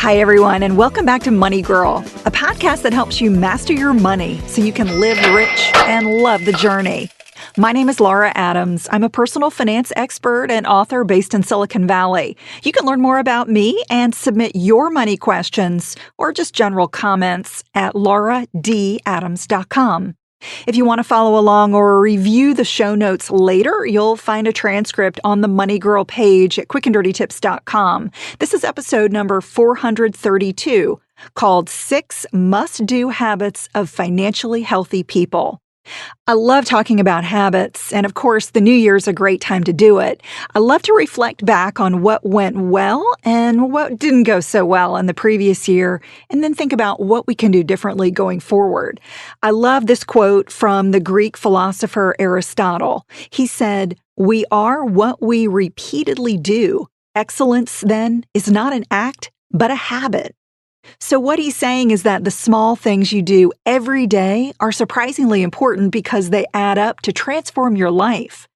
Hi, everyone, and welcome back to Money Girl, a podcast that helps you master your money so you can live rich and love the journey. My name is Laura Adams. I'm a personal finance expert and author based in Silicon Valley. You can learn more about me and submit your money questions or just general comments at lauradadams.com. If you want to follow along or review the show notes later, you'll find a transcript on the Money Girl page at quickanddirtytips.com. This is episode number 432, called 6 Must-Do Habits of Financially Healthy People. I love talking about habits, and of course, the new year's a great time to do it. I love to reflect back on what went well and what didn't go so well in the previous year, and then think about what we can do differently going forward. I love this quote from the Greek philosopher Aristotle. He said, "We are what we repeatedly do. Excellence, then, is not an act, but a habit." So what he's saying is that the small things you do every day are surprisingly important because they add up to transform your life.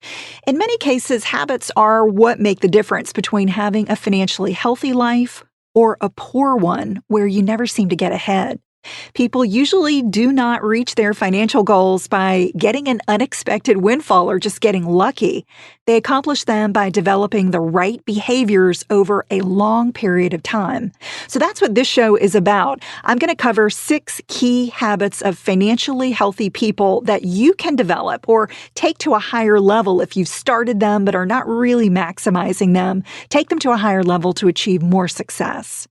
In many cases, habits are what make the difference between having a financially healthy life or a poor one where you never seem to get ahead. People usually do not reach their financial goals by getting an unexpected windfall or just getting lucky. They accomplish them by developing the right behaviors over a long period of time. So that's what this show is about. I'm going to cover 6 key habits of financially healthy people that you can develop or take to a higher level if you've started them but are not really maximizing them. Take them to a higher level to achieve more success.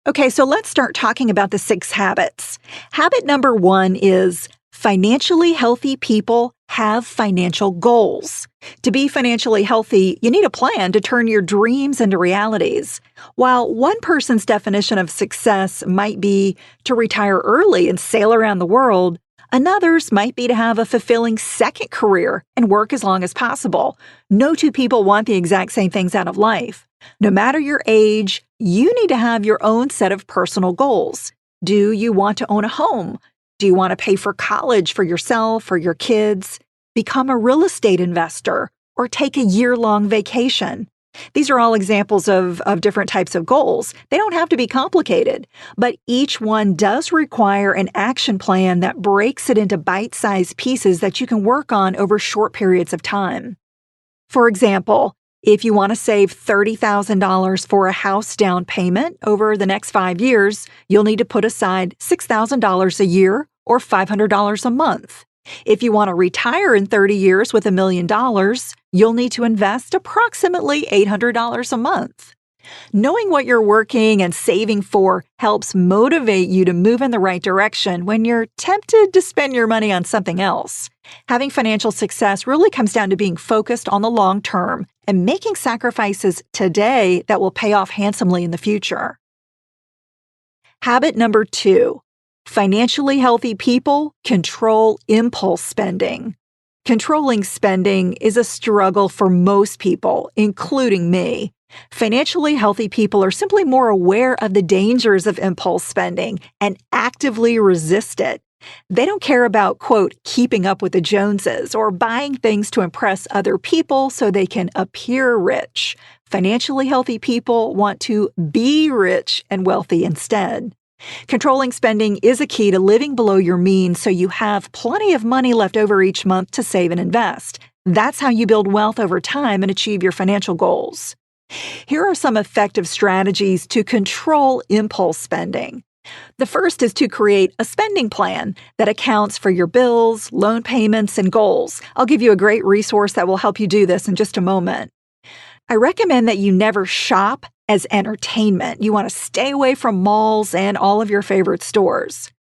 Okay, so let's start talking about the 6 habits. Habit number 1 is financially healthy people have financial goals. To be financially healthy, you need a plan to turn your dreams into realities. While one person's definition of success might be to retire early and sail around the world, another's might be to have a fulfilling second career and work as long as possible. No two people want the exact same things out of life. No matter your age, you need to have your own set of personal goals. Do you want to own a home? Do you want to pay for college for yourself or your kids? Become a real estate investor or take a year-long vacation? These are all examples of different types of goals. They don't have to be complicated, but each one does require an action plan that breaks it into bite-sized pieces that you can work on over short periods of time. For example, if you want to save $30,000 for a house down payment over the next 5 years, you'll need to put aside $6,000 a year or $500 a month. If you want to retire in 30 years with $1 million, you'll need to invest approximately $800 a month. Knowing what you're working and saving for helps motivate you to move in the right direction when you're tempted to spend your money on something else. Having financial success really comes down to being focused on the long term and making sacrifices today that will pay off handsomely in the future. Habit number 2, financially healthy people control impulse spending. Controlling spending is a struggle for most people, including me. Financially healthy people are simply more aware of the dangers of impulse spending and actively resist it. They don't care about, quote, keeping up with the Joneses or buying things to impress other people so they can appear rich. Financially healthy people want to be rich and wealthy instead. Controlling spending is a key to living below your means so you have plenty of money left over each month to save and invest. That's how you build wealth over time and achieve your financial goals. Here are some effective strategies to control impulse spending. The first is to create a spending plan that accounts for your bills, loan payments, and goals. I'll give you a great resource that will help you do this in just a moment. I recommend that you never shop as entertainment. You want to stay away from malls and all of your favorite stores.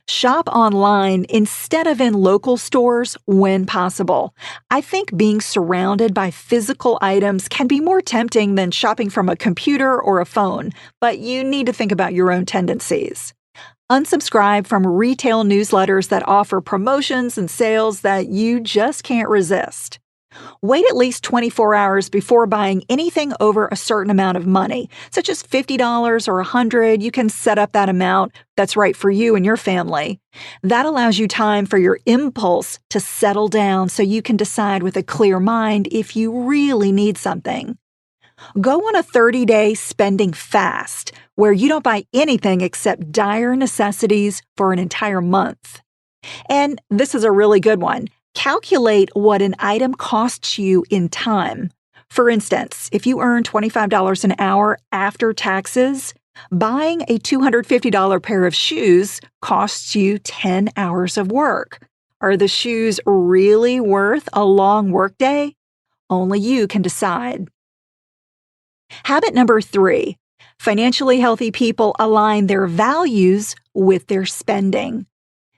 Shop online instead of in local stores when possible. I think being surrounded by physical items can be more tempting than shopping from a computer or a phone, but you need to think about your own tendencies. Unsubscribe from retail newsletters that offer promotions and sales that you just can't resist. Wait at least 24 hours before buying anything over a certain amount of money, such as $50 or $100. You can set up that amount that's right for you and your family. That allows you time for your impulse to settle down so you can decide with a clear mind if you really need something. Go on a 30-day spending fast where you don't buy anything except dire necessities for an entire month. And this is a really good one. Calculate what an item costs you in time. For instance, if you earn $25 an hour after taxes, buying a $250 pair of shoes costs you 10 hours of work. Are the shoes really worth a long workday? Only you can decide. Habit number 3, financially healthy people align their values with their spending.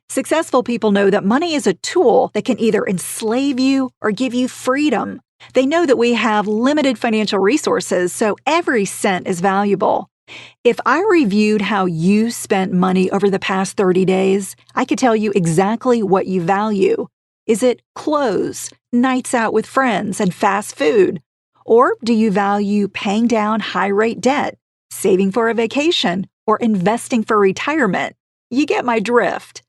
Successful people know that money is a tool that can either enslave you or give you freedom. They know that we have limited financial resources, so every cent is valuable. If I reviewed how you spent money over the past 30 days, I could tell you exactly what you value. Is it clothes, nights out with friends, and fast food? Or do you value paying down high-rate debt, saving for a vacation, or investing for retirement? You get my drift.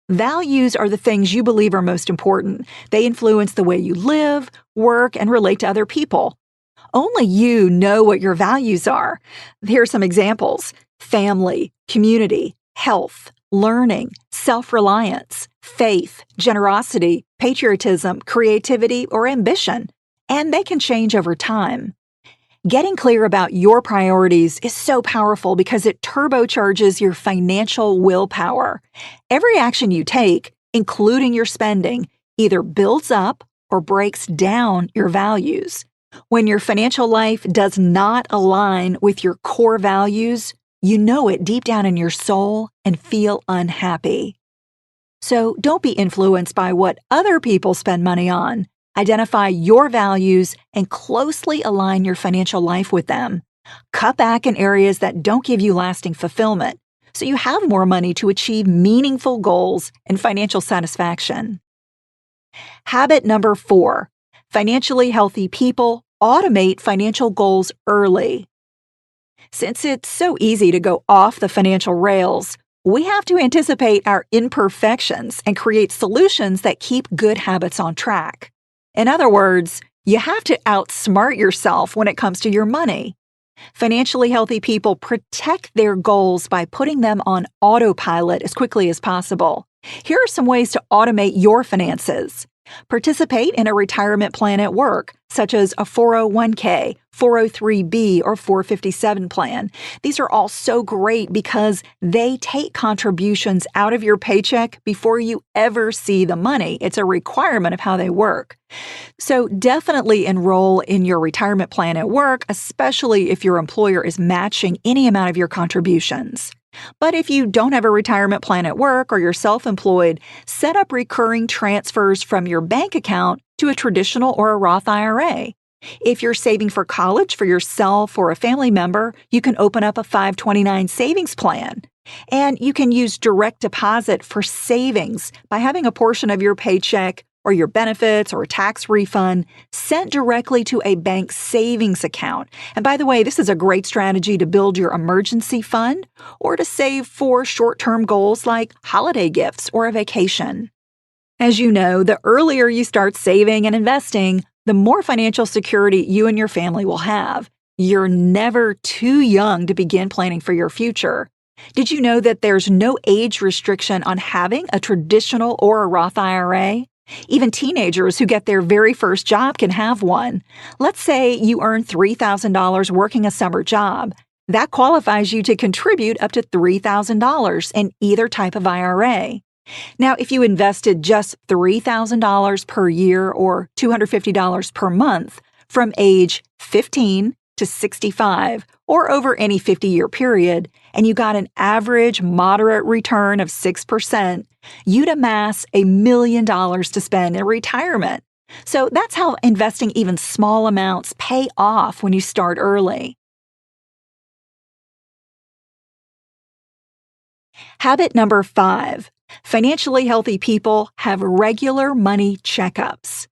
Values are the things you believe are most important. They influence the way you live, work, and relate to other people. Only you know what your values are. Here are some examples: family, community, health, learning, self-reliance, faith, generosity, patriotism, creativity, or ambition. And they can change over time. Getting clear about your priorities is so powerful because it turbocharges your financial willpower. Every action you take, including your spending, either builds up or breaks down your values. When your financial life does not align with your core values, you know it deep down in your soul and feel unhappy. So don't be influenced by what other people spend money on. Identify your values and closely align your financial life with them. Cut back in areas that don't give you lasting fulfillment, so you have more money to achieve meaningful goals and financial satisfaction. Habit number 4, financially healthy people automate financial goals early. Since it's so easy to go off the financial rails, we have to anticipate our imperfections and create solutions that keep good habits on track. In other words, you have to outsmart yourself when it comes to your money. Financially healthy people protect their goals by putting them on autopilot as quickly as possible. Here are some ways to automate your finances. Participate in a retirement plan at work, such as a 401k, 403b, or 457 plan. These are all so great because they take contributions out of your paycheck before you ever see the money. It's a requirement of how they work. So definitely enroll in your retirement plan at work, especially if your employer is matching any amount of your contributions. But if you don't have a retirement plan at work or you're self-employed, set up recurring transfers from your bank account to a traditional or a Roth IRA. If you're saving for college for yourself or a family member, you can open up a 529 savings plan. And you can use direct deposit for savings by having a portion of your paycheck or your benefits or a tax refund sent directly to a bank savings account. And by the way, this is a great strategy to build your emergency fund or to save for short-term goals like holiday gifts or a vacation. As you know, the earlier you start saving and investing, the more financial security you and your family will have. You're never too young to begin planning for your future. Did you know that there's no age restriction on having a traditional or a Roth IRA? Even teenagers who get their very first job can have one. Let's say you earn $3,000 working a summer job. That qualifies you to contribute up to $3,000 in either type of IRA. Now, if you invested just $3,000 per year or $250 per month from age 15 to 65 or over any 50-year period, and you got an average moderate return of 6%, you'd amass $1 million to spend in retirement. So that's how investing even small amounts pay off when you start early. Habit number 5, financially healthy people have regular money checkups.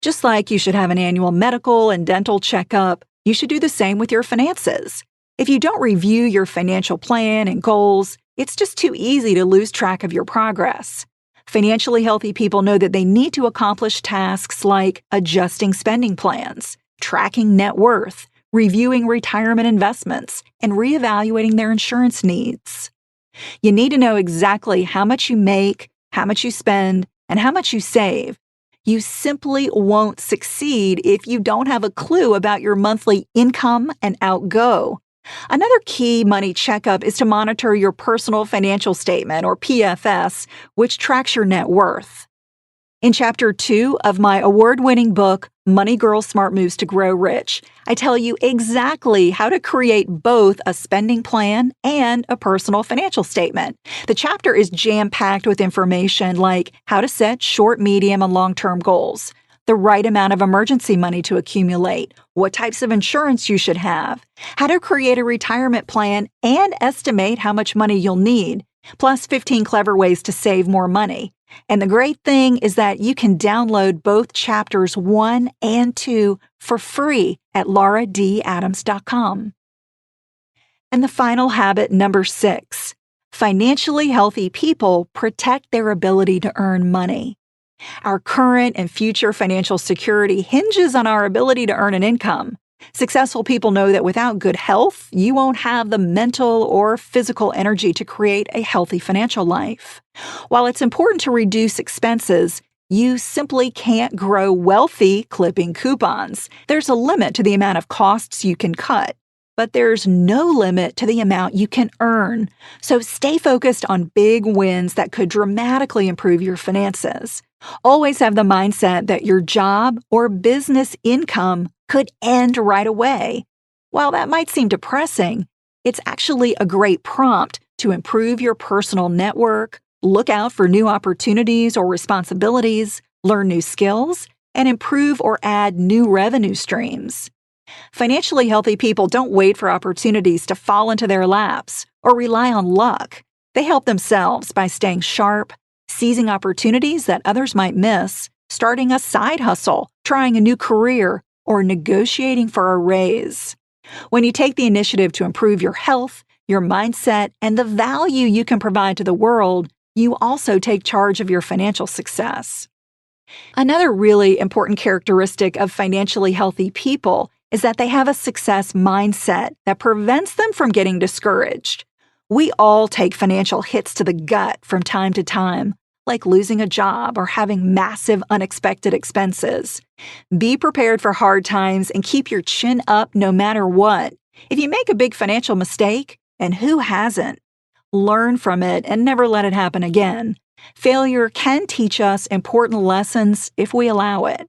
Just like you should have an annual medical and dental checkup, you should do the same with your finances. If you don't review your financial plan and goals, it's just too easy to lose track of your progress. Financially healthy people know that they need to accomplish tasks like adjusting spending plans, tracking net worth, reviewing retirement investments, and reevaluating their insurance needs. You need to know exactly how much you make, how much you spend, and how much you save. You simply won't succeed if you don't have a clue about your monthly income and outgo. Another key money checkup is to monitor your personal financial statement, or PFS, which tracks your net worth. In Chapter 2 of my award-winning book, Money Girl Smart Moves to Grow Rich, I tell you exactly how to create both a spending plan and a personal financial statement. The chapter is jam-packed with information like how to set short, medium, and long-term goals, the right amount of emergency money to accumulate, what types of insurance you should have, how to create a retirement plan and estimate how much money you'll need, plus 15 clever ways to save more money. And the great thing is that you can download both chapters 1 and 2 for free at lauradadams.com. And the final habit, number 6, financially healthy people protect their ability to earn money. Our current and future financial security hinges on our ability to earn an income. Successful people know that without good health, you won't have the mental or physical energy to create a healthy financial life. While it's important to reduce expenses, you simply can't grow wealthy clipping coupons. There's a limit to the amount of costs you can cut, but there's no limit to the amount you can earn. So stay focused on big wins that could dramatically improve your finances. Always have the mindset that your job or business income could end right away. While that might seem depressing, it's actually a great prompt to improve your personal network, look out for new opportunities or responsibilities, learn new skills, and improve or add new revenue streams. Financially healthy people don't wait for opportunities to fall into their laps or rely on luck. They help themselves by staying sharp, seizing opportunities that others might miss, starting a side hustle, trying a new career, or negotiating for a raise. When you take the initiative to improve your health, your mindset, and the value you can provide to the world, you also take charge of your financial success. Another really important characteristic of financially healthy people is that they have a success mindset that prevents them from getting discouraged. We all take financial hits to the gut from time to time, like losing a job or having massive unexpected expenses. Be prepared for hard times and keep your chin up no matter what. If you make a big financial mistake, and who hasn't, learn from it and never let it happen again. Failure can teach us important lessons if we allow it.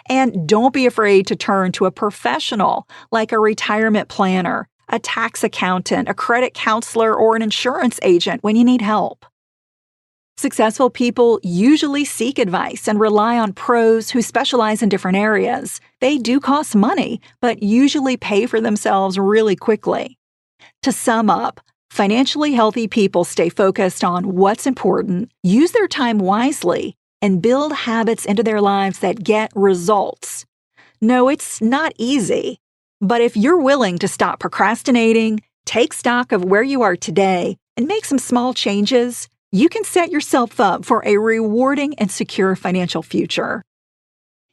And don't be afraid to turn to a professional like a retirement planner, a tax accountant, a credit counselor, or an insurance agent when you need help. Successful people usually seek advice and rely on pros who specialize in different areas. They do cost money, but usually pay for themselves really quickly. To sum up, financially healthy people stay focused on what's important, use their time wisely, and build habits into their lives that get results. No, it's not easy, but if you're willing to stop procrastinating, take stock of where you are today, and make some small changes, you can set yourself up for a rewarding and secure financial future.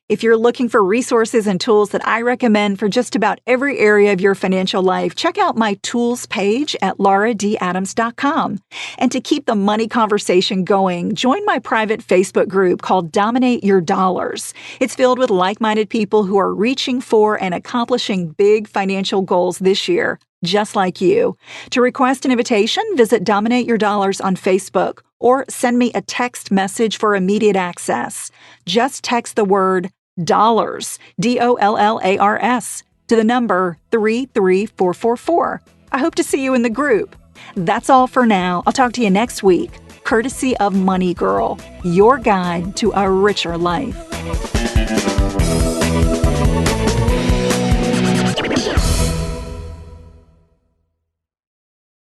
If you're looking for resources and tools that I recommend for just about every area of your financial life, check out my tools page at lauradadams.com. And to keep the money conversation going, join my private Facebook group called Dominate Your Dollars. It's filled with like-minded people who are reaching for and accomplishing big financial goals this year, just like you. To request an invitation, visit Dominate Your Dollars on Facebook or send me a text message for immediate access. Just text the word dollars, DOLLARS, to the number 33444. I hope to see you in the group. That's all for now. I'll talk to you next week, courtesy of Money Girl, your guide to a richer life.